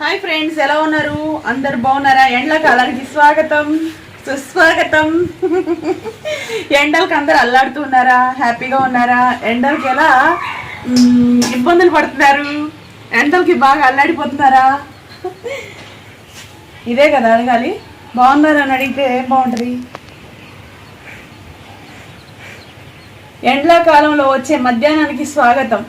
Hi friends, ఎలా ఉన్నారు? అందరు బాగున్నారా? ఎండాకాలానికి స్వాగతం సుస్వాగతం. ఎండలకి అందరు అల్లాడుతున్నారా? హ్యాపీగా ఉన్నారా? ఎండలకి ఎలా ఇబ్బందులు పడుతున్నారు? ఎండలకి బాగా అల్లాడిపోతున్నారా? ఇదే కదా అడగాలి. బాగున్నారా అని అడిగితే ఏం బాగుంటుంది? ఎండాకాలంలో వచ్చే మధ్యాహ్నానికి స్వాగతం.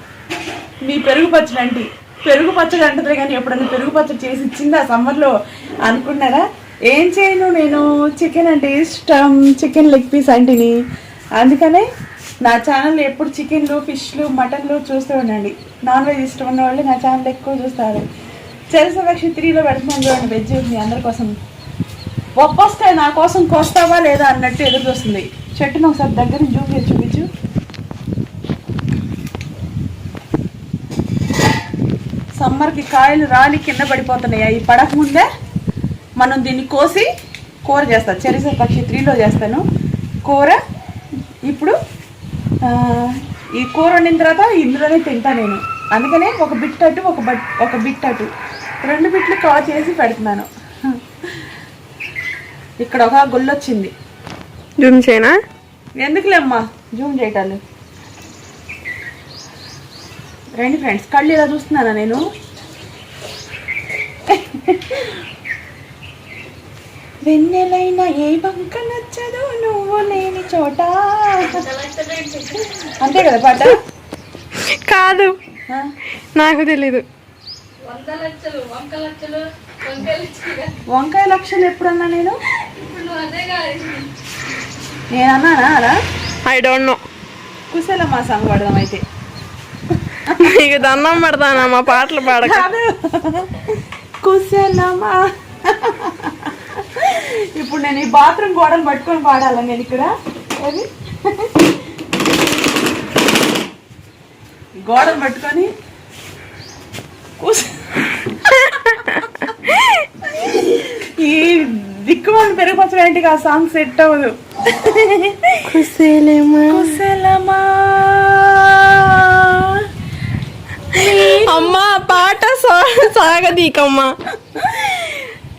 మీ పెరుగు పచ్చడి పెరుగు పచ్చడి అంటది కానీ ఎప్పుడన్నా పెరుగు పచ్చడి చేసి ఇచ్చిందా సమ్మర్లో అనుకున్నారా? ఏం చేయను, నేను చికెన్ అంటే ఇష్టం, చికెన్ లెగ్ పీస్ అంటిని. అందుకనే నా ఛానల్ ఎప్పుడు చికెన్లు, ఫిష్లు, మటన్లు చూస్తూ ఉండండి. నాన్ వెజ్ ఇష్టం ఉన్న వాళ్ళు నా ఛానల్ ఎక్కువ చూస్తారు. చెరసవక్షి 3లో పెడుతున్నాను చూడండి, వెజ్ మీ అందరి కోసం. ఒప్పొస్తాయి నా కోసం కోస్తావా లేదా అన్నట్టు ఎదురు చూస్తుంది. చెట్టును ఒకసారి దగ్గర జూమ్ చేసి చూపించు. సమ్మర్కి కాయలు రాలి కింద పడిపోతున్నాయి. అవి పడకముందే మనం దీన్ని కోసి కూర చేస్తాను. చెరసవక్షి 3లో చేస్తాను కూర. ఇప్పుడు ఈ కూర వండిన తర్వాత ఇందులోనే తింటా నేను. అందుకనే ఒక బిట్ అటు ఒక బిట్ అటు 2 బిట్లు కవర్ చేసి పెడుతున్నాను. ఇక్కడ ఒక గుల్లొచ్చింది. జూమ్ చేయనా? ఎందుకులేమ్మా జూమ్ చేయటాలు. రండి ఫ్రెండ్స్, కళ్ళు ఇలా చూస్తున్నానా నేను? వెన్నెలైనా ఏ బంక నచ్చదు నువ్వు లేని చోట, అంతే కదా పాట? కాదు, నాకు తెలీదు. వంకాయ లక్షలు ఎప్పుడన్నా నేను అన్నానా అలా? I don't know. కుశలమ్మా సాంగ్ పాడదాం అయితే. నీకు దండం పెడతానా మా పాటలు పాడక. కుశలమా. ఇప్పుడు నేను ఈ బాత్రూమ్ గోడను పట్టుకొని పాడాలా నేను ఇక్కడ? అది గోడను పట్టుకొని ఈ దిక్కుమాల పెరుగు పచ్చడి ఏంటి? ఆ సాంగ్ సెట్ అవ్వదు. కుశలమా కుశలమా అమ్మా, పాట సాగదీకమ్మా.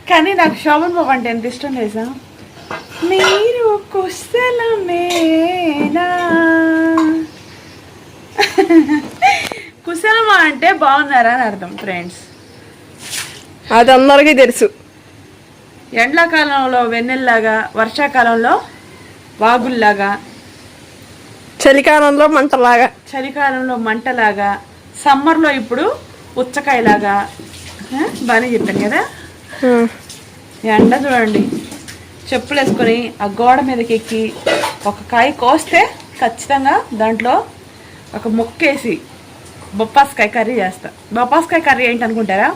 కానీ నాకు శోభన్ బాబు అంటే ఎంత ఇష్టం తెలుసా? మీరు కుశలమేనా. కుశలమా అంటే బాగున్నారా అని అర్థం ఫ్రెండ్స్. అది అందరికీ తెలుసు. ఎండాకాలంలో వెన్నెల్లాగా, వర్షాకాలంలో వాగుల్లాగా, చలికాలంలో మంటలాగా, సమ్మర్లో ఇప్పుడు పుచ్చకాయలాగా. బాగానే చెప్పాను కదా? ఎండ చూడండి, చెప్పులు వేసుకొని ఆ గోడ మీదకి ఎక్కి ఒక కాయ కోస్తే ఖచ్చితంగా దాంట్లో ఒక ముక్కేసి బొప్పాస్కాయ కర్రీ చేస్తా. బొప్పాస్కాయ కర్రీ ఏంటి అనుకుంటారా?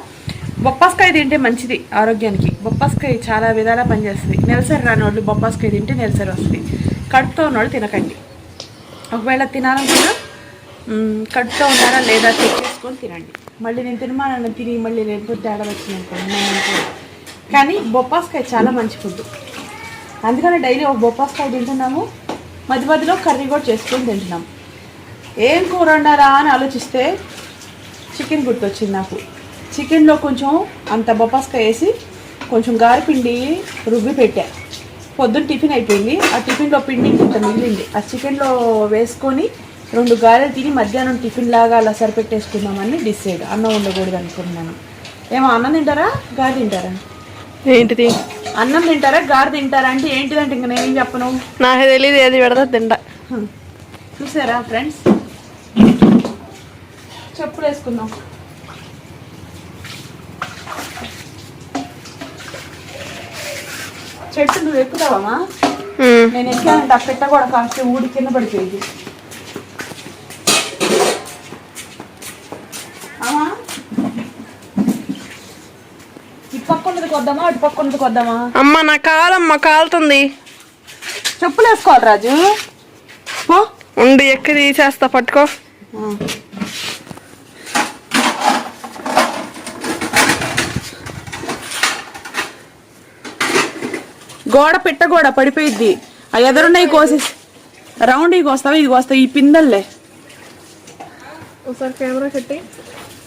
బొప్పాస్కాయ తింటే మంచిది ఆరోగ్యానికి. బొప్పాస్కాయ చాలా విధాలా పనిచేస్తుంది. నెలసరి రాని వాళ్ళు బొప్పాస్కాయ తింటే నెలసరి వస్తుంది. కడుపుతో ఉన్నవాళ్ళు తినకండి. ఒకవేళ తినాలనుకున్నా కడుపుతో ఉన్నారా లేదా చెక్ చేసుకొని తినండి. మళ్ళీ నేను తినమానన్న తిని మళ్ళీ లేకపోతే తేడా వచ్చిందనుకోండి. కానీ బొప్పాస్కాయ చాలా మంచి ఫుడ్. అందుకని డైలీ ఒక బొప్పాస్కాయ తింటున్నాము. మధ్య మధ్యలో కర్రీ కూడా చేసుకొని తింటున్నాము. ఏం కూర వండాలా అని ఆలోచిస్తే చికెన్ గుర్తొచ్చింది నాకు. చికెన్లో కొంచెం అంత బొప్పాస్కాయ వేసి కొంచెం గారెపిండి రుబ్బి పెట్టా. పొద్దున్న టిఫిన్ అయిపోయింది. ఆ టిఫిన్లో పిండి ఇంత మిగిలింది. ఆ చికెన్లో వేసుకొని 2 గారెలు తిని మధ్యాహ్నం టిఫిన్ లాగా అలా సరిపెట్టేసుకుందామని డిసైడ్. అన్నం ఉండకూడదు అనుకున్నాను. ఏమో అన్నం తింటారా గారె తింటారా? ఏంటిది? అన్నం తింటారా గారె తింటారా అంటే ఏంటిదంటే ఇంకా నేనేం చెప్పను. నాకు తెలియదు, ఏది పెడతా తింటా. చూసారా ఫ్రెండ్స్? చెప్పులు వేసుకుందాం. చెట్టు నువ్వు ఎక్కుతావమ్మా? నేను ఎక్కానంటే ఆ పెట్ట కూడా కాస్త ఊడి కింద పడిపోయింది. ఇటు పక్క ఉన్నది కొద్దామా అటు పక్క ఉన్నది కొద్దామా? అమ్మ నా కాలమ్మ కాలుతుంది. చెప్పులు వేసుకోవాలి రాజు. ఉండి ఎక్కి తీసేస్తా, పట్టుకో. గోడ పెట్ట గోడ పడిపోయిద్ది. ఆ ఎదురున్నాయి కోసి రౌండ్ ఇవి వస్తావా? ఇది వస్తాయి ఈ పిందల్లే. ఒకసారి కెమెరా పెట్టి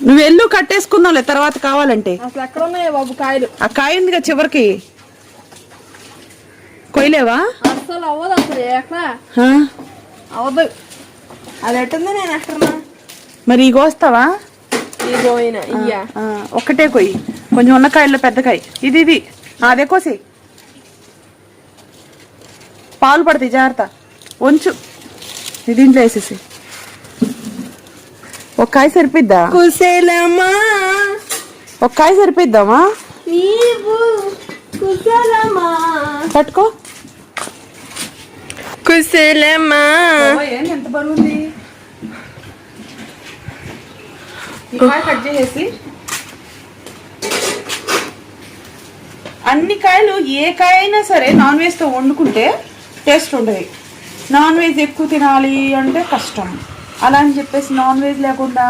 నువ్వు వెళ్ళు కట్టేసుకుందాంలే తర్వాత కావాలంటే. అసలు ఎక్కడ ఉన్నాయో బాబు కాయలు? ఆ కాయ ఉందిగా చివరికి, కొయ్యలేవా? అసలు అవ్వదు, అసలు ఎక్కడ అవ్వదు. అది ఎట్టుంది, నేను ఎక్కడన్నా మరి ఈ కోస్తావా? పోయినా ఇయ్యా ఒక్కటే కొయ్యి, కొంచెం ఉన్న కాయల్లో పెద్ద కాయ ఇది ఇది అదే కోసి. పాలు పడతాయి, జాగ్రత్త. వంచు దీంట్లో వేసేసి. ఒక కాయ సరిపోద్దా? కుశలమా, ఒక కాయ సరిపోద్దామా? నీవు కుశలమా, పట్టుకో. కుశలమా. ఎంత బరువుంది ఈ కాయ. కట్ చేసేసి అన్ని కాయలు, ఏ కాయ అయినా సరే నాన్ వెజ్తో వండుకుంటే టేస్ట్ ఉంటుంది. నాన్ వెజ్ ఎక్కువ తినాలి అంటే కష్టం. అలా అని చెప్పేసి నాన్ వెజ్ లేకుండా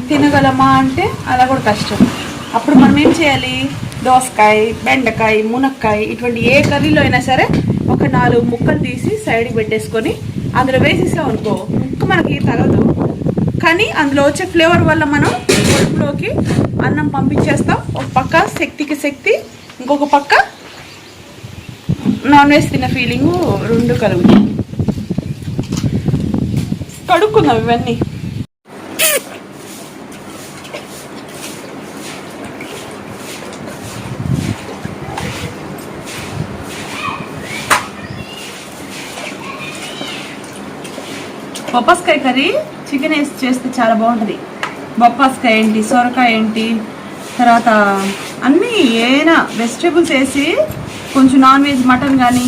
తినగలమా అంటే అలా కూడా కష్టం. అప్పుడు మనం ఏం చేయాలి? దోసకాయ, బెండకాయ, మునక్కాయ ఇటువంటి ఏ కర్రీలో అయినా సరే ఒక 4 ముక్కలు తీసి సైడ్కి పెట్టేసుకొని అందులో వేసేసాం అనుకో, ముక్క మనకి తగదు, కానీ అందులో వచ్చే ఫ్లేవర్ వల్ల మనం కడుపులోకి అన్నం పంపించేస్తాం. ఒక పక్క శక్తికి శక్తి, ఇంకొక పక్క నాన్ వెజ్ తిన్న ఫీలింగు రెండు కలుగుతాయి. కడుక్కుందాం ఇవన్నీ. బొప్పాస్కాయ కర్రీ చికెన్ వేసి చేస్తే చాలా బాగుంటుంది. బొప్పాస్కాయ ఏంటి, సొరకాయ ఏంటి, తర్వాత అన్నీ ఏమైనా వెజిటేబుల్స్ వేసి కొంచెం నాన్ వెజ్ మటన్ కానీ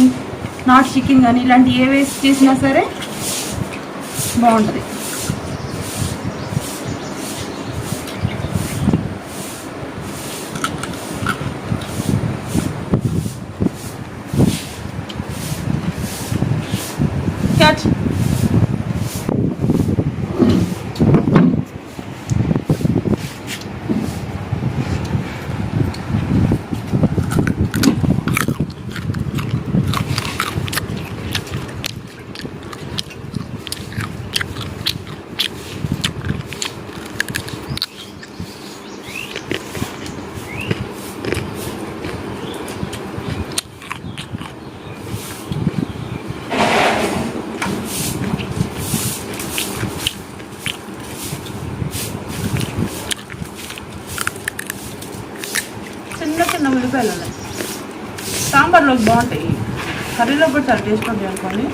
నాట్ చికెన్ కానీ ఇలాంటి ఏ వేసి చేసినా సరే బాగుంటుంది. క్యాచ్. చిన్న ఉల్లిపాయలు ఉన్నాయి, సాంబార్లోకి బాగుంటాయి, కర్రీలో కూడా చాలా టేస్ట్ ఉంటాయి అనుకోండి.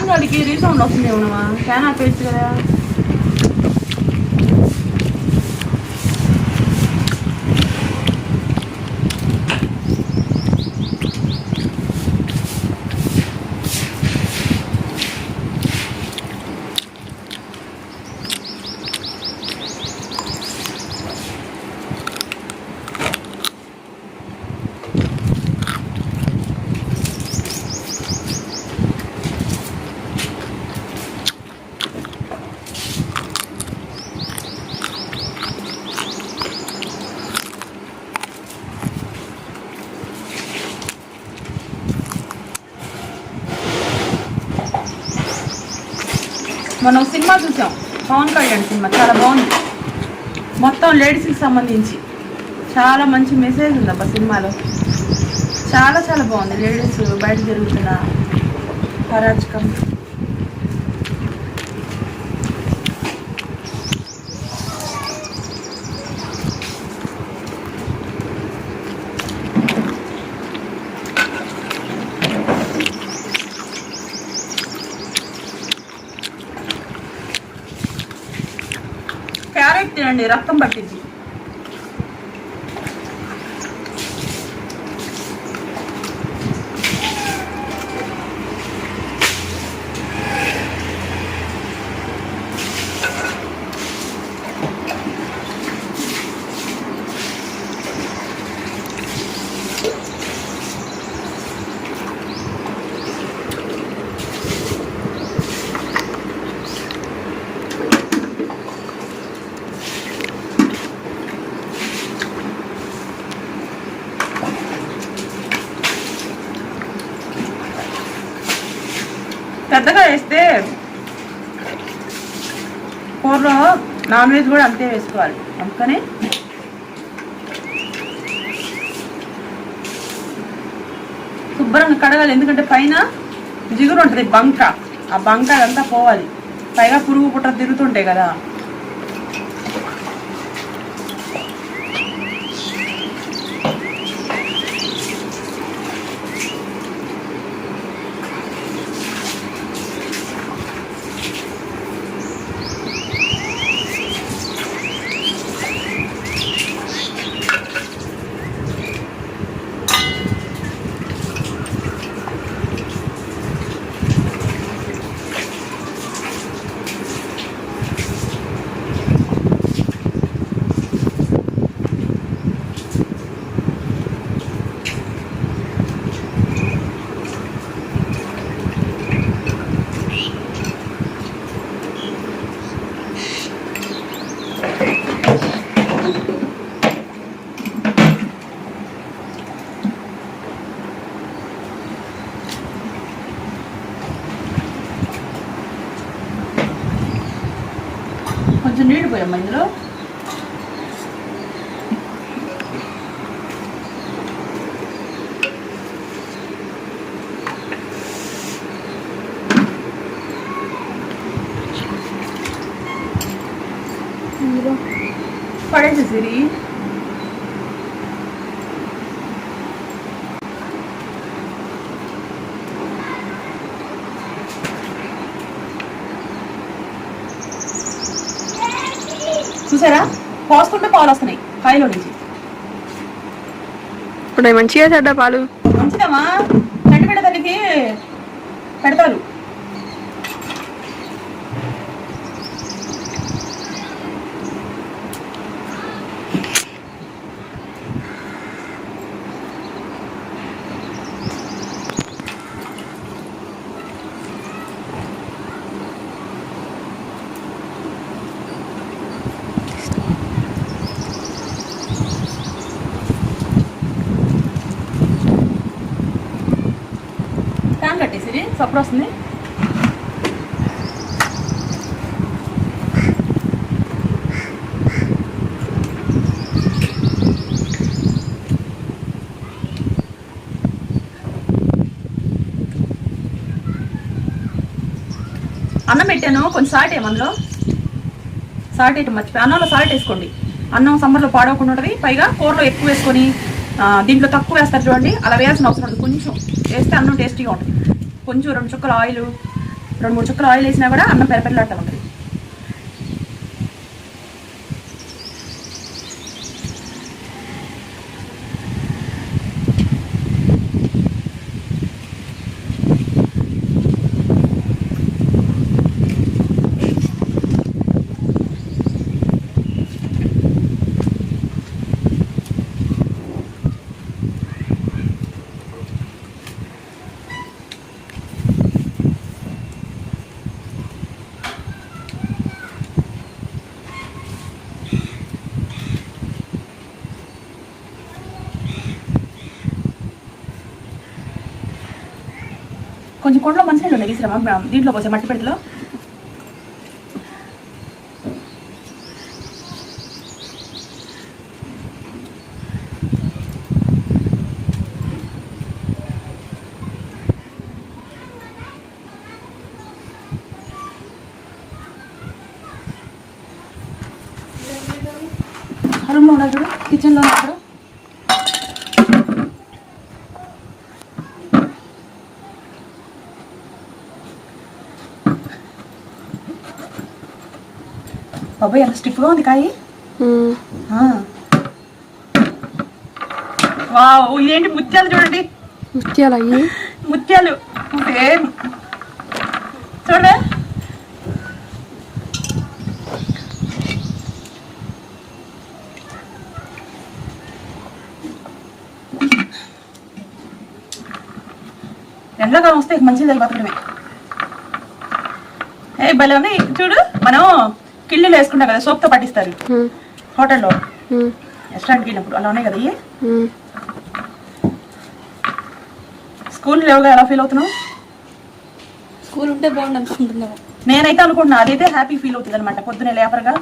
వాడికి రీసౌండ్ వస్తుంది ఏమన్నా, ఫ్యాన్ ఆపేయచ్చు కదా. మనం సినిమా చూసాం, పవన్ కళ్యాణ్ సినిమా, చాలా బాగుంది. మొత్తం లేడీస్కి సంబంధించి చాలా మంచి మెసేజ్ ఉంది అబ్బా సినిమాలో. చాలా చాలా బాగుంది. లేడీస్ బయట జరుగుతున్న అరాచకం. క్యారెట్ తినండి, రక్తం పట్టింది. పెద్దగా వేస్తే కూరలో నాన్ వెజ్ కూడా అంతే వేసుకోవాలి. అందుకని శుభ్రంగా కడగాలి. ఎందుకంటే పైన జిగురు ఉంటుంది, బంక. ఆ బంక అదంతా పోవాలి. పైగా పురుగు పుట్ర తిరుగుతుంటాయి కదా. కొంచెం నీళ్ళు పోయమ్మా ఇందులో. పడేసేసిరి. చూసారా, పోసుకుంటే పాలు వస్తున్నాయి కాయలో నుంచి. ఇప్పుడు మంచిగా చెడ్డ పాలు మంచిదమ్మా, చంటి బిడ్డ తల్లికి పెడతారు. ఫ్యాన్ కట్టేసి సప్పుడు వస్తుంది. అన్నం పెట్టాను, కొంచెం సాల్ట్ వేయము అందులో. సాల్ట్ వేయటం మర్చిపోయి. అన్నంలో సాల్ట్ వేసుకోండి, అన్నం సమ్మర్లో పాడవకుండా ఉంటుంది. పైగా కూరలో ఎక్కువ వేసుకొని దీంట్లో తక్కువ వేస్తారు చూడండి, అలా వేయాల్సిన అవసరం ఉంటుంది. కొంచెం వేస్తే అన్నం టేస్టీగా ఉంటుంది. కొంచెం 2 చుక్కల ఆయిల్, 2-3 చుక్కల ఆయిల్ వేసినా కూడా అన్నం పెరపెరలాడుతూ ఉంటుంది. కొంచెం కొండలో మంచినీళ్ళు ఉన్నాయి, తీసుకురామా దీంట్లో పోసే మట్టి పెడతలో. రూమ్లో ఉన్నారు చూడు, కిచెన్లో ఉన్నారు. బాబాయ్ ఎంత స్టిఫ్గా ఉంది కాయ. వావ్, ఇదేంటి ముత్యాలు చూడండి. ముత్యాలు అయ్యి ముత్యాలు చూడ. ఎండాకాలం వస్తే మంచిది అది బతకడమే. ఏ భలే ఉంది చూడు. మనం కిళ్ళీలు వేసుకుంటాం కదా, సోప్తో పట్టిస్తారు హోటల్లో, రెస్టారెంట్కి వెళ్ళినప్పుడు. అలా ఉన్నాయి కదా ఇవి. స్కూల్ లేవుగా, ఎలా ఫీల్ అవుతున్నావు? స్కూల్ ఉంటే బాగుండు అనుకుంటున్నాము. నేనైతే అనుకుంటున్నా అదైతే హ్యాపీ ఫీల్ అవుతుంది అనమాట పొద్దునే లేపరగా.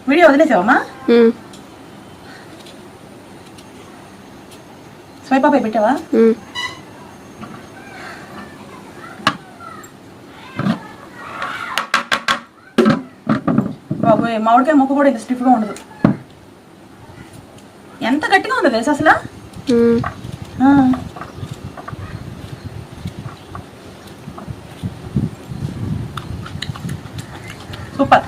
వీడియో వదిలేసావమ్మా? స్వైప్ అప్ పెట్టావా? బాబోయ్, మామిడికాయ ముక్క కూడా ఇంత స్టిఫ్గా ఉండదు. ఎంత గట్టిగా ఉందో తెలుసా అసలు. సూపర్.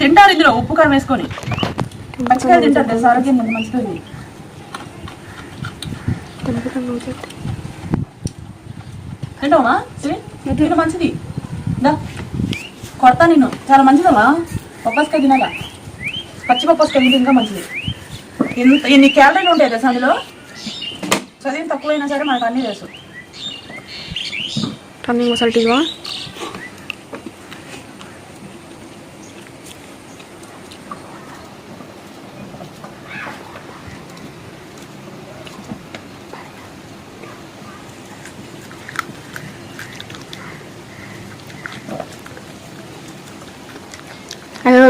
తింటారు ఇందులో ఉప్పు కారం వేసుకొని. పచ్చికాయ తింటారు తెలుసు, ఆరోగ్యం మంచిది. తింటావా? తింటే మంచిది. దా కొడతా నిన్ను. చాలా మంచిదమ్మా పప్పాసకాయ తినాలా. పచ్చి పప్పాసకాయ తింటే ఇంకా మంచిది. ఎన్ని క్యాలరీలు ఉంటాయి తెలుసా అందులో. చదివిన తక్కువైనా సరే మనకు అన్నీ తెలుసు.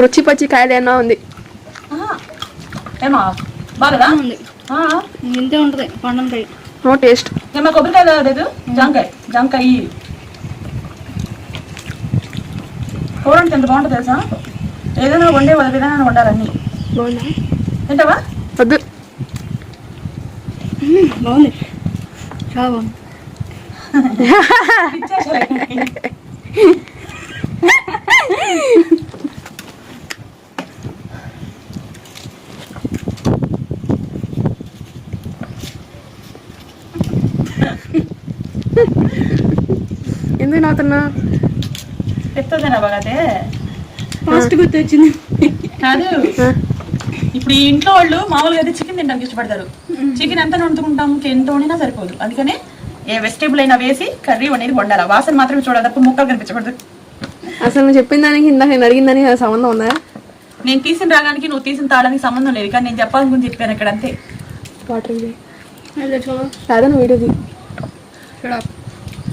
రుచి పచ్చి కాయలు ఏమన్నా ఉంది. ఏమా బాగా ఉంది, ఇంతే ఉంటుంది పండుగ. No taste. ఏమో కొబ్బరికాయ లేదు, జాంకాయ కూర ఎంత బాగుంటుంది తెలుసా. ఏదైనా వండే విధానం వండాలన్నీ. బాగుందా? తింటావా? వద్దు. బాగుంది, చాలా బాగుంది. ఎందుకు నవ్వుతున్నా? చెప్తుందేనా బాగాతే ఫాస్ట్ గుర్తు వచ్చింది. కాదు, ఇప్పుడు ఈ ఇంట్లో వాళ్ళు మామూలుగా అయితే చికెన్ తినడానికి ఇష్టపడతారు. చికెన్ ఎంత వండుకుంటాం, ఎంత వండినా సరిపోదు. అందుకనే ఏ వెజిటేబుల్ అయినా వేసి కర్రీ అనేది వండాలి. వాసన మాత్రమే చూడాలి తప్ప ముక్కలు కనిపించకూడదు. అసలు నువ్వు చెప్పిన దానికి ఇందాక నేను అడిగిన దానికి సంబంధం ఉందా? నేను తీసిన రాగానికి నువ్వు తీసిన తాళానికి సంబంధం లేదు, కానీ నేను చెప్పాలనుకుని చెప్పాను ఇక్కడ అంతే. వాటర్ రాదా వీడియోది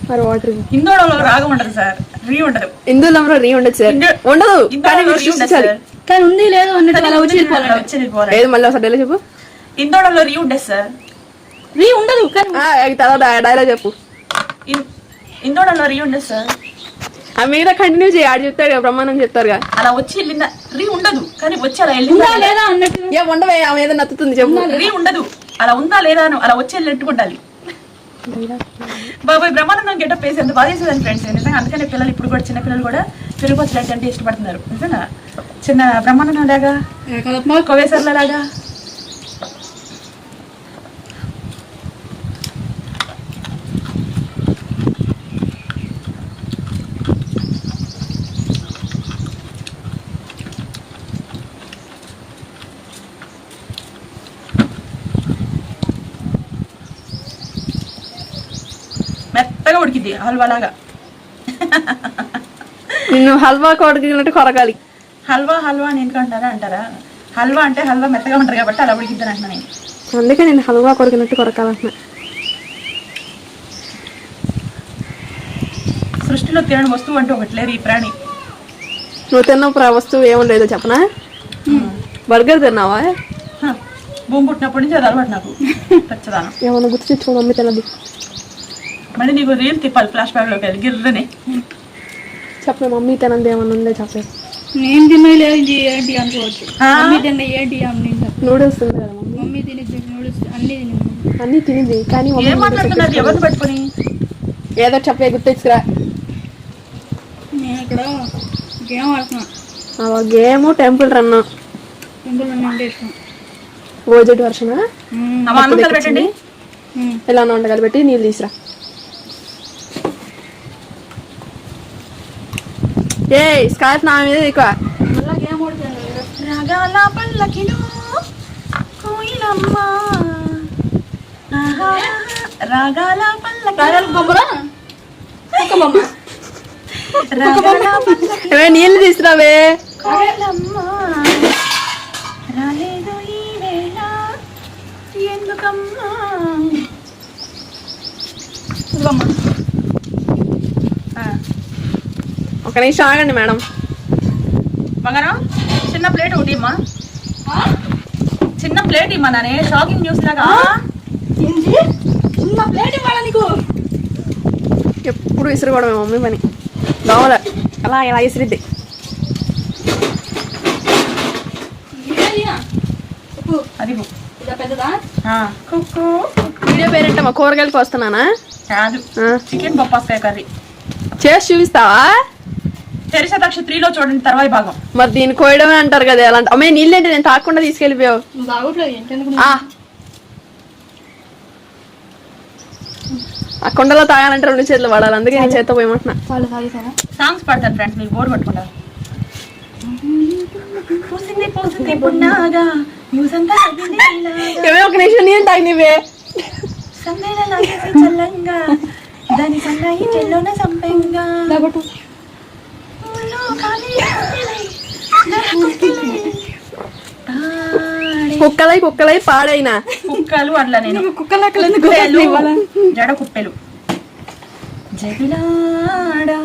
మరి వాటర్. ఇందోళంలో రాగం ఉండదు సార్, రీ ఉండదు. ఇందులో రీ ఉండదు సార్, ఉండదు. కానీ ఉంది లేదు లేదు. మళ్ళీ ఒకసారి డైలాగ్ చెప్పు. ఇందోళంలో రీ ఉండదు సార్, రీ ఉండదు. డైలాగ్ చెప్పు. ఇందోళంలో రీ ఉండదు సార్. ఆ మీద కంటిన్యూ చేయి. ఆడు చెప్తాడు బ్రహ్మాండం చెప్తారుగా. అలా వచ్చి వెళ్ళిందా రీ ఉండదు, కానీ వచ్చి అలా వెళ్ళిందా లేదా అన్నట్టు. ఏ ఉండవే, ఆమె ఏదో నత్తుతుంది చెప్పు. రీ ఉండదు, అలా ఉందా లేదా అలా వచ్చి వెళ్ళినట్టు ఉండాలి. బాబాయ్ బ్రహ్మానందం గెటప్ వేసి ఎంత బాగా చేసేదాన్ని ఫ్రెండ్స్. నిజంగా అందుకనే పిల్లలు ఇప్పుడు కూడా చిన్న పిల్లలు కూడా పెరుగు పచ్చడి అంటే ఇష్టపడుతున్నారు. నిజంగా చిన్న బ్రహ్మానందం లాగా, కోవేశ్వర్ల లాగా. మెత్తగా ఉడికిద్ది హల్వా లాగా. నిన్ను హల్వా కొడుకున్నట్టు కొరగాలి. హల్వా హల్వా అని ఎందుకంటారా అంటారా? హల్వా అంటే హల్వా మెత్తగా ఉంటారు కాబట్టి అలా ఉడికిద్దని అంటున్నా నేను. అందుకే నేను హల్వా కొడుకున్నట్టు కొరకాలంటున్నా. సృష్టిలో తినని వస్తువు అంటూ ఒకటి లేదు ఈ ప్రాణి. నువ్వు తిన్న వస్తువు ఏమో లేదో చెప్పనా? బర్గర్ తిన్నావా? భూమి పుట్టినప్పటి నుంచి అది అలవాటు నాకు. ఖచ్చితంగా ఏమన్నా గుర్తు తెచ్చుకో. మమ్మీ తినదు. మళ్ళీ నీకు రీల్ తిప్పాలి ఫ్లాష్ బ్యాక్లోకి వెళ్ళి గిర్రనే. చెప్పలే మమ్మీ తినంది ఏమన్నా ఉందే చెప్పలేదు. నేను తినలేదు ఏంటి అనుకోవచ్చు. మమ్మీ తిన్న ఏంటి అని నూడిల్స్ ఉంది కదా మమ్మీ తినేది. నూడిల్స్ అన్ని తినింది కానీ ఏం మాట్లాడుతున్నారు ఎవరిని పట్టుకుని? ఏదో చెప్పే గుర్తు తెచ్చుకురా. నేను ఇక్కడ గేమ్ ఆడుతున్నా. Game temple run. Temple run అంటే ఇష్టం. ఓజెడ్ వర్షనా పెట్టండి. ఎలా వంటకాలు పెట్టి నీళ్ళు తీసురా. ఏ స్కార్ఫ్ నా మీద ఎక్కువ. రాగాల పల్లకిలో కోయిలమ్మ, రాగాల నీళ్ళు తీసురావే. రాలేదు ఈ వేళ ఎందుకు ఒక నిమిషం ఆగండి మేడం. బంగారం చిన్న ప్లేట్ ఒకటి ఇమ్మా, చిన్న ప్లేట్ ఇమ్మా. నానే షాకింగ్ న్యూస్ లాగా చిన్న ప్లేట్ ఇవ్వాలా నీకు? ఎప్పుడు విసురుకోవడం మమ్మీ పని. దోమల అలా ఇలా విసిరిద్ది. అది పెద్దదా? వీడియో పేరేంటమ్మా? కూరగాయలకు వస్తున్నానా? కాదు, చికెన్ బొప్పాస్కాయ కర్రీ చేసి చూపిస్తావా? చరిశతాక్షి 3లో చూడండి తర్వాయి భాగం. మరి దీన్ని కోయడమే అంటారు కదా. అలాంటి అమ్మాయి నీళ్ళేంటి నేను తాకుండా తీసుకెళ్ళిపోయావు. నువ్వు తాగట్లేదు ఏంటందుకు? ఆ కొండలో తాగాలంటే 2 చేతులు పడాలి, అందుకే నేను చేత్తో పోయమంటున్నా. వాళ్ళు తాగేసారా? సాంగ్స్ పాడతాను ఫ్రెండ్స్, మీరు బోర్ పట్టుకుంటారు. పూసింది పూసింది పున్నాగా న్యూసంతా ఏమే ఒక నిమిషం నీళ్ళు తాగి నీవే. చల్లంగా దాని సన్నాయి చెల్లోన సంపెంగా తాగొట్టు. కుక్కలై కుక్కలై పాడైనా కుక్కలు అట్లా నేను కుక్కలు జడ కుప్పెలు జగిలాడా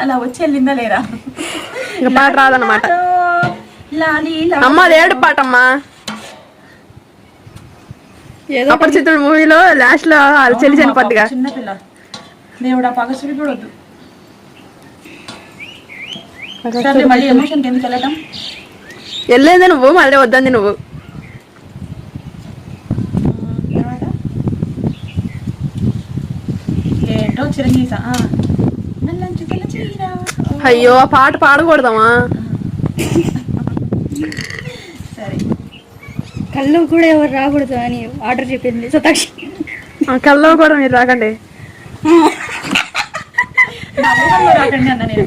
అలా వచ్చి వెళ్ళిందా లేరా? ఇక పాట రాదన్నమాట. అమ్మ అదేడు పాటమ్మా. అపరిచితుడు మూవీలో లాస్ట్ లో చెల్లి చనిపోద్దిగా. చిన్నపిల్ల దేవుడా పగసుడి కూడా వద్దు. మళ్ళీ ఎమోషన్కి ఎందుకు వెళ్ళటం? వెళ్ళేది నువ్వు, మళ్ళీ వద్దంది నువ్వు. ఏంటో చిరంజీవి అయ్యో ఆ పాట పాడకూడదమ్మా. సరే, కళ్ళు కూడా ఎవరు రాకూడదు అని ఆర్డర్ చెప్పింది సతాక్షి. కల్లో కూడా మీరు రాకండి. రాకండి అన్న నేను.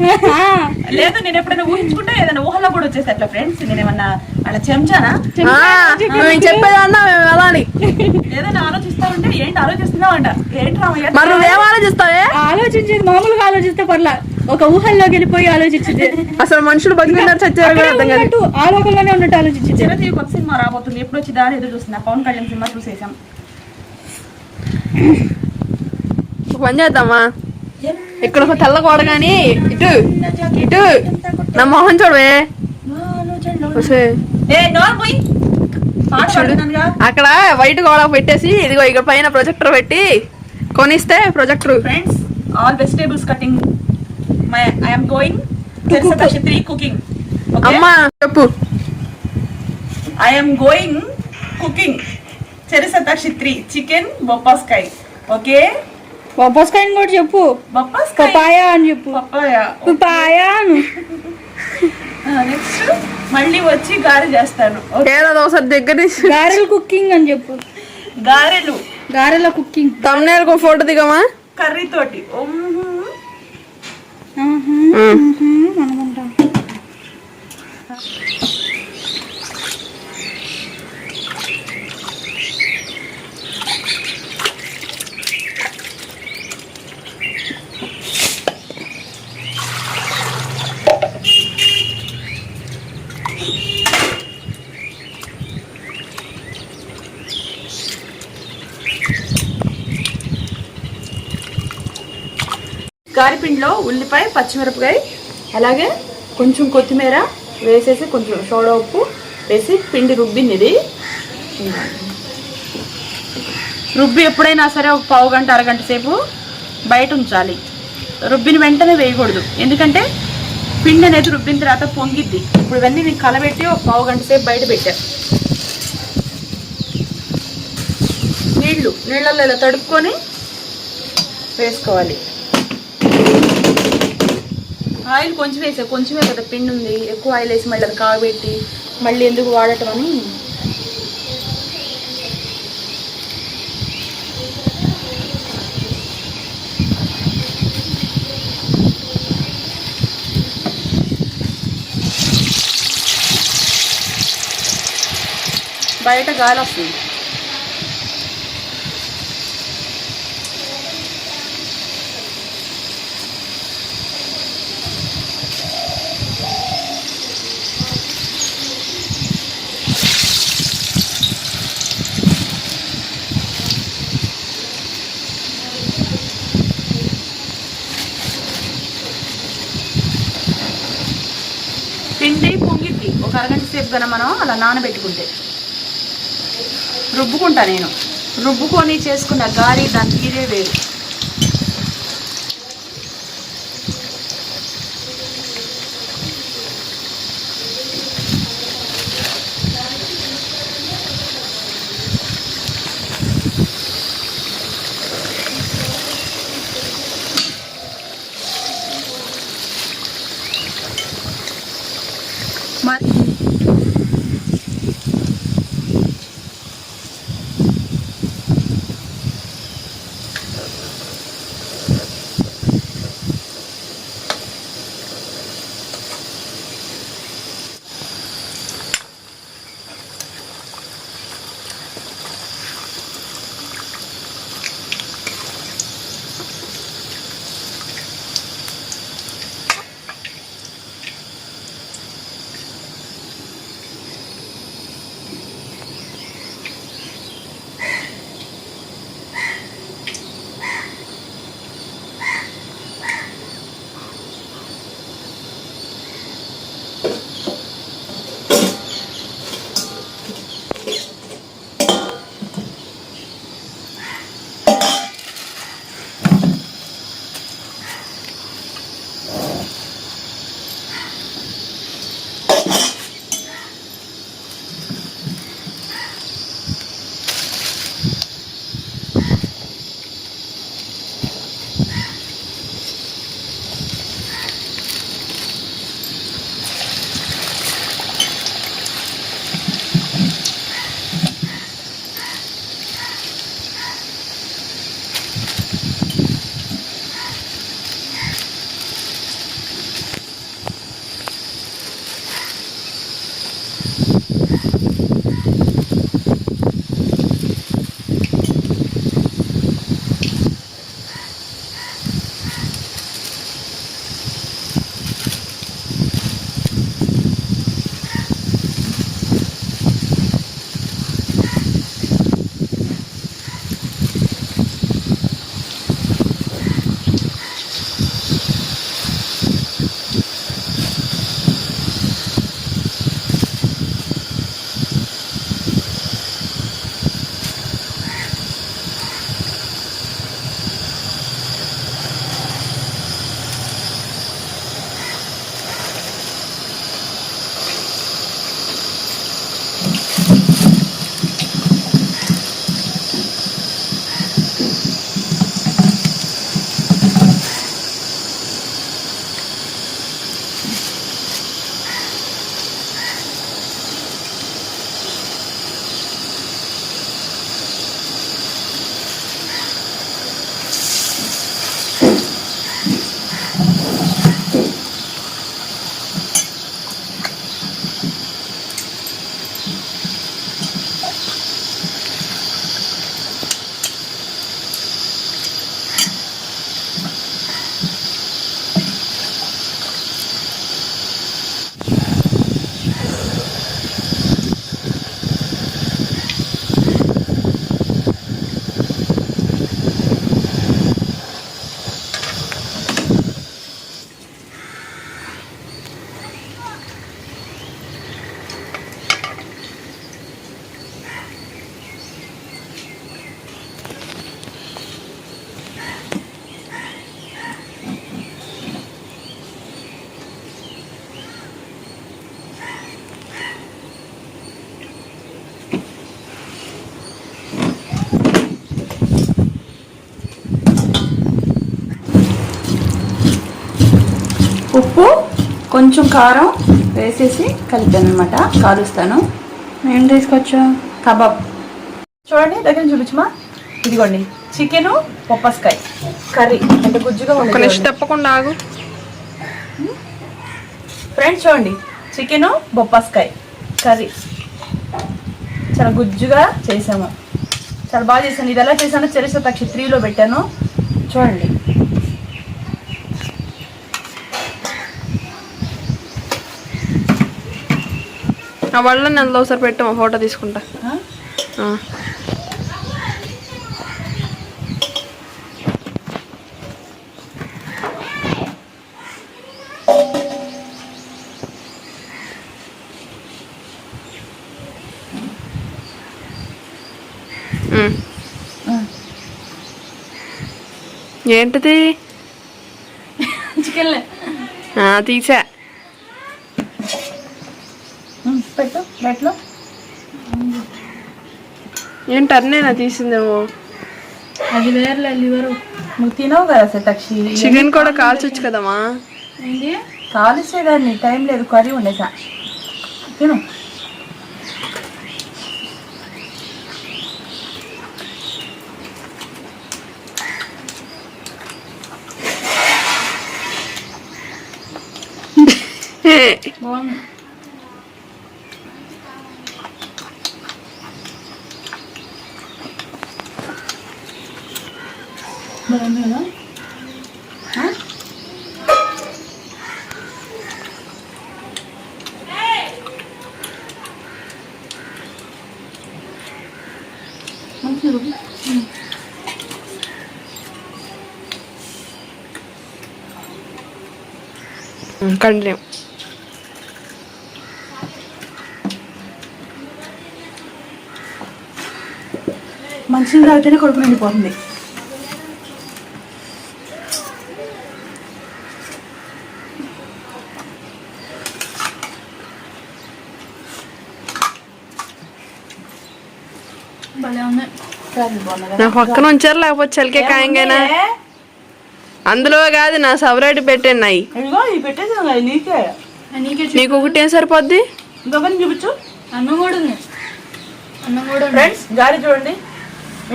లేదు, నేను ఎప్పుడైనా ఊహించుకుంటే ఏదైనా ఊహల్లో కూడా వచ్చేసి అట్లా ఫ్రెండ్స్. నేనేమన్నా అలా చెంచానా? చెప్పేదన్నా అలాని ఏదైనా ఆలోచిస్తా ఉంటే ఏంటి ఆలోచిస్తున్నావు అంట. ఏంటి రామయ్య మరి నువ్వేం ఆలోచిస్తావే? ఆలోచించేది మామూలుగా ఆలోచిస్తే పర్లా, ఒక ఊహల్లోకి వెళ్ళిపోయి ఆలోచించింది. అసలు మనుషులు బతికినారు చచ్చారు అర్థం కాదు. ఆ లోకంలోనే ఉన్నట్టు ఆలోచించింది. చిరంజీవి కొత్త సినిమా రాబోతుంది, ఎప్పుడు వచ్చి దాని ఎదురు చూస్తున్నా. పవన్ కళ్యాణ్ సినిమా చూసేసాం. పని చేద్దామా? ఇక్కడ ఒక తెల్ల గోడ గాని ఇటు ఇటు నా మొహం చూడవే. అక్కడ వైట్ గోడ పెట్టేసి ఇదిగో ఇక్కడ పైన ప్రొజెక్టర్ పెట్టి కొనిస్తే projector. Friends, all vegetables cutting. I am going చరిశతాక్షి 3 కుకింగ్. అమ్మా చెప్పు. ఐ యామ్ గోయింగ్ కుకింగ్ చరిశతాక్షి 3 చికెన్ బొప్పాస్కాయ్. ఓకే, బొప్పాస్కాయని కూడా చెప్పు. పపాయ అని చెప్పు. పపాయ. నెక్స్ట్ మళ్ళీ వచ్చి గారె చేస్తాను. దగ్గర గారెలు కుకింగ్ అని చెప్పు. గారెల కుకింగ్. తమ్నేల్ కో ఫోటో దిగమా? కర్రీ తోటి. అనుకుంటా. గారిపిండిలో ఉల్లిపాయ, పచ్చిమిరపకాయ, అలాగే కొంచెం కొత్తిమీర వేసేసి కొంచెం సోడా ఉప్పు వేసి పిండి రుబ్బింది. ఇది రుబ్బి ఎప్పుడైనా సరే ఒక పావు గంట అరగంట సేపు బయట ఉంచాలి. రుబ్బిన వెంటనే వేయకూడదు, ఎందుకంటే పిండి అనేది రుబ్బిన తర్వాత పొంగిద్ది. ఇప్పుడు ఇవన్నీ మీకు కలబెట్టి ఒక పావు గంట సేపు బయట పెట్టారు. నీళ్ళల్లో ఇలా తడుపుకొని వేసుకోవాలి. ఆయిల్ కొంచెం కొంచెమే కదా పిండి ఉంది, ఎక్కువ ఆయిల్ వేసి మళ్ళీ అది కాగబెట్టి మళ్ళీ ఎందుకు వాడటం అని. బయట గాలి వస్తుంది. పిండి పొంగిద్ది ఒక అరగంట సేపు కన్నా మనం అలా నానబెట్టుకుంటే. రుబ్బుకుంటా నేను, రుబ్బుకొని చేసుకున్న గారి దాని తీరే వేరు. ఉప్పు కొంచెం కారం వేసేసి కలిపాను అనమాట. కాలుస్తాను. ఏం తీసుకొచ్చా? కబాబ్. చూడండి దగ్గర చూపించమా. ఇదిగోండి చికెను పప్పస్కాయ కర్రీ, అంటే గుజ్జుగా ఒక నిమిషం తప్పకుండా ఆగు ఫ్రెండ్స్. చూడండి చికెను బొప్పాస్కాయ కర్రీ చాలా గుజ్జుగా చేసాము. చాలా బాగా చేశాను. ఇది ఎలా చేశానో చరిత్ర పక్షి 3లో పెట్టాను చూడండి. ఆ వాళ్ళని అందులో ఒకసారి పెట్టాము, ఫోటో తీసుకుంటా. ఏంటిది? చికెన్ తీసా. పెట్టు ప్లేట్లో. ఏంటి అన్నేనా తీసిందేమో? అది వేర్లే లివరు. నువ్వు తినవు కదా శతాక్షి. చికెన్ కూడా కాల్చొచ్చు కదమ్మా. ఏంటి కాల్చేదాన్ని, టైం లేదు, కర్రీ ఉండేసా. తిను. బాగుంది. బాగుంది కదా. కంటిన్యూ. మంచిగా తాగితేనే కడుపు నిండిపోతుంది. భలే ఉంది. నా పక్కన ఉంచారు, లేకపోతే చలికే కాయంగానా? అందులో కాదు, నా సపరేట్ పెట్టండి నాయి. ఇదిగో ఇవి పెట్టేసాను నీకే. నీకే నీకు ఒకటి ఏం సరిపోద్ది? ఇంకొకరిని చూపించు. అన్నం కూడా ఉంది. అన్నం కూడా ఉంది. ఫ్రెండ్స్ గారి చూడండి,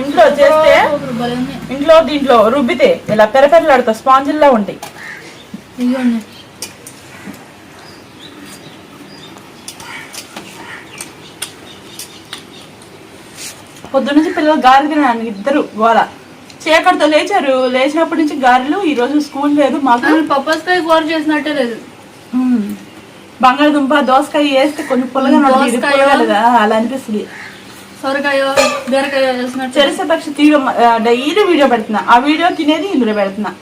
ఇంట్లో చేస్తే భలే ఉంది. ఇంట్లో దీంట్లో రుబ్బితే ఇలా పెరపెరలాడుతా స్పాంజిల్లా ఉంటాయి. ఇదిగోండి. పొద్దున్నుంచి పిల్లలు గారెలు తినడానికి ఇద్దరు గోల. చీకటితో లేచారు, లేచినప్పటి నుంచి గారెలు. ఈ రోజు స్కూల్ లేదు మాకు. పప్పస్కాయ కూర చేసినట్టే లేదు. బంగాళదుంప దోసకాయ వేస్తే కొంచెం పుల్లగా అలా అనిపిస్తుంది. సొరకాయ బీరకాయ వేసినట్టు. చెరిసే పక్షి డైలీ వీడియో పెడుతున్నా, ఆ వీడియో తినేది ఇందులో పెడుతున్నా.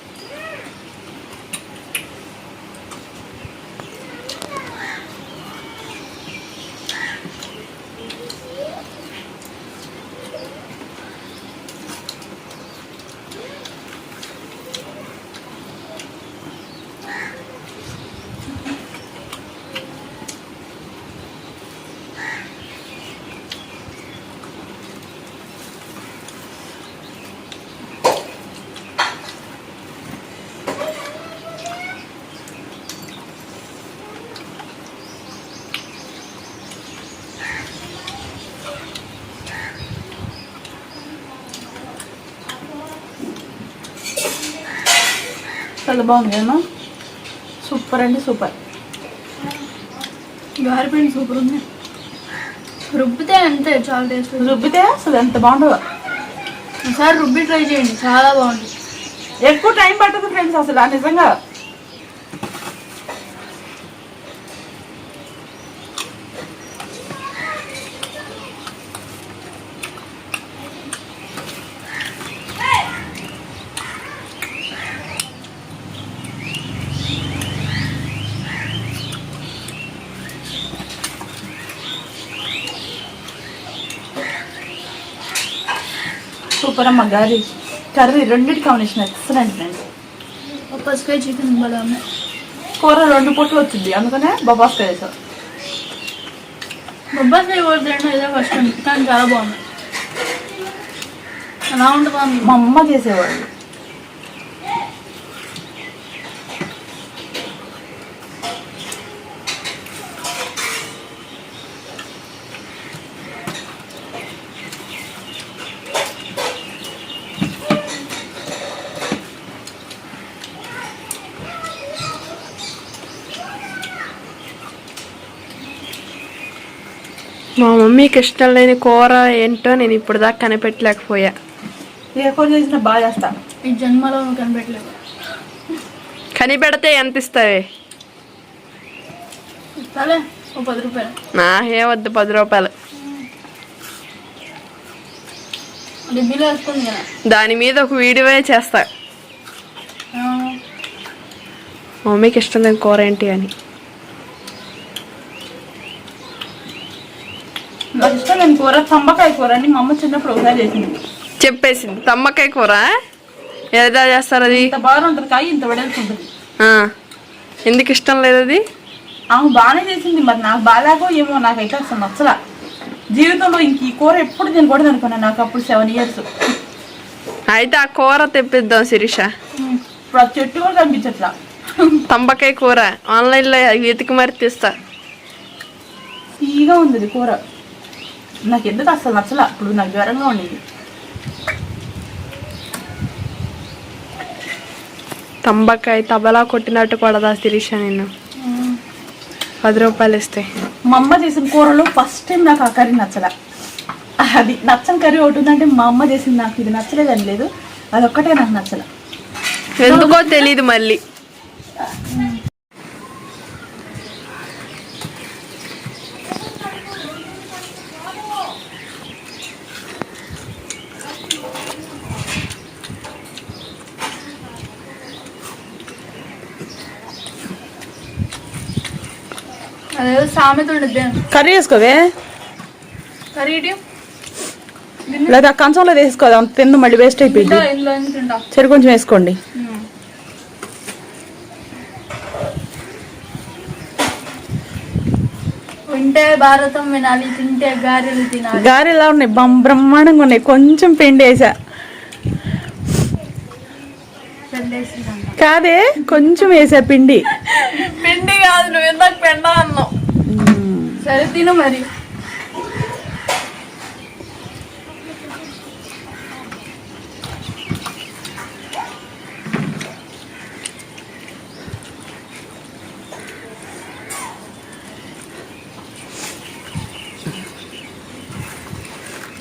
చాలా బాగుంది కదా, సూపర్ అంటే సూపర్. గారిపోయింది, సూపర్ ఉంది. రుబ్బితే అంతే, చాలా టేస్ట్. రుబ్బితే అసలు ఎంత బాగుంటుందో. ఒకసారి రుబ్బి ట్రై చేయండి, చాలా బాగుంటుంది. ఎక్కువ టైం పట్టదు ఫ్రెండ్స్ అసలు నిజంగా. సూపర్ అమ్మ. గారి కర్రీ రెండింటి కాంబినేషన్ ఎక్సలెంట్ ఫ్రెండ్స్. పప్పస్కాయ చికెన్ భలే ఉన్నాయి. కూర 2 పూటలు వచ్చింది, అందుకనే బొబ్బాస్కాయ వేసారు. బొబ్బాస్కాయ కూర తినడం ఇదే ఫస్ట్ టైం, కానీ చాలా బాగుంది. ఎలా ఉంటుందా? మా అమ్మ చేసేవాళ్ళు. మా మమ్మీకి ఇష్టం లేని కూర ఏంటో నేను ఇప్పుడు దాకా కనిపెట్టలేకపోయా. ఏ కూర చేసినా బాగా చేస్తా. ఈ జన్మలో నువ్వు కనిపెట్టలేవు. కనిపెడితే ఎంత ఇస్తావే? ఇస్తాలే, ఓ 10 రూపాయలు. నాకే వద్దు 10 రూపాయలు. డిబ్బీలో వేసుకుంది కదా. దాని మీద ఒక వీడియో చేస్తా, మమ్మీకి ఇష్టం లేని కూర ఏంటి అని. నాకు ఇష్టం లేని కూర తంబకాయ కూర అని మా అమ్మ చిన్నప్పుడు ఒకసారి చేసింది. చెప్పేసింది తమ్మకాయ కూర ఎలా చేస్తారు అది? ఇంత బాగా ఉంటుంది, కాయ ఇంత వెడల్పుంటుంది. ఎందుకు ఇష్టం లేదు అది? ఆమె బాగానే చేసింది, మరి నాకు బాగాలేకో ఏమో నాకైతే అసలు నచ్చలా. జీవితంలో ఇంక ఈ కూర ఎప్పుడు తినకూడదు అనుకున్నాను. నాకు అప్పుడు 7 years. అయితే ఆ కూర తెప్పిద్దాం శిరీష. ఇప్పుడు ఆ చెట్టు కూడా కనిపించట్లా. తంబకాయ కూర ఆన్లైన్లో వెతికి మరి తీస్తా. తీగా ఉంది ఇది కూర. నాకు ఎందుకు అసలు నచ్చలా. ఇప్పుడు నాకు జ్వరంగా ఉండేది. తంబకాయ తబలా కొట్టినట్టు కొడదా శిరీష నేను. 10 రూపాయలు ఇస్తే. మా అమ్మ చేసిన కూరలో ఫస్ట్ టైం నాకు ఆ కర్రీ నచ్చలా. అది నచ్చని కర్రీ ఒకటి ఉందంటే మా అమ్మ చేసింది. నాకు ఇది నచ్చలేదు అని లేదు, అదొక్కటే నాకు నచ్చల. ఎందుకో తెలీదు మళ్ళీ. అదే సామెత ఉండద్దు. కర్రీ వేసుకోవే, కర్రీ లేదా కంచంలో వేసుకోదా, తిందు మళ్ళీ వేస్ట్ అయిపోయింది. ఇందులో తింటా. సరే కొంచెం వేసుకోండి. వింటే భారతం వినాలి, తింటే గారెలు తినాలి. గారెలు ఎలా ఉన్నాయి? బ్రహ్మాండంగా ఉన్నాయి. కొంచెం పిండి వేసా. కాదే కొంచెం వేసా పిండి. పిండి కాదు, నువ్వు ఇందాక పెండ అన్నావు. సరే తిను మరి.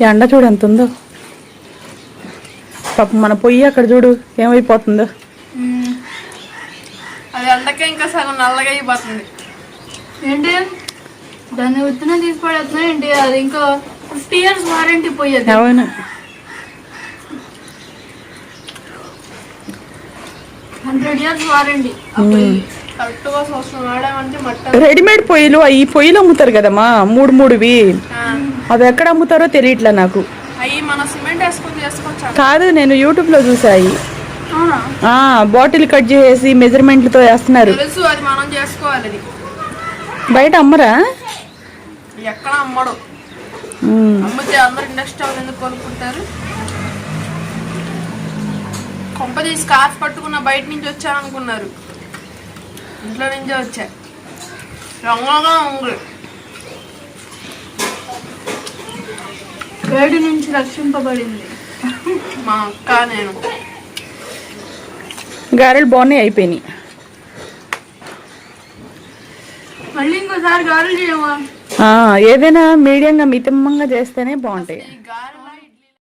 ఎండ చూడు ఎంత ఉందో. పాపం మన పొయ్యి అక్కడ చూడు ఏమైపోతుందో. అది ఎండకే ఇంకా సగం నల్లగా అయిపోతుంది. ఏంటి దాన్ని ఉత్తున తీసి పడేస్తున్నా ఏంటి? అది ఇంకా 50 years వారంటీ పోయేది. అవును, 100 years వారంటీ. కరెక్ట్ గా సంవత్సరం వాడామంటే మట్ట. రెడీమేడ్ పొయ్యిలు ఈ పొయ్యిలు అమ్ముతారు కదమ్మా, 3 అవి ఎక్కడ అమ్ముతారో తెలియట్లే నాకు. అవి మన సిమెంట్ వేసుకొని చేసుకోవచ్చు కాదు, నేను యూట్యూబ్ లో చూసాయి. అవునా? బాటిల్ కట్ చేసి మెజర్మెంట్లతో వేస్తున్నారు. తెలుసు, అది మనం చేసుకోవాలి. అది బయట అమ్మరా? ఎక్కడ అమ్మడు. అమ్మితే అందరు ఇండస్ట్రీ ఎందుకు కొనుక్కుంటారు? కొంపది స్కార్ఫ్ పట్టుకున్న బయట నుంచి వచ్చారనుకున్నారు, ఇంట్లో నుంచే వచ్చా. రంగులుగా ఉంది. వేడి నుంచి రక్షింపబడింది మా అక్క నేను. గారెలు బాగున్నాయి, అయిపోయినాయి. మళ్ళీ ఇంకోసారి గారెలు చేయమా? ఏదైనా మీడియంగా మితంగా చేస్తేనే బాగుంటాయి. ఈ గారె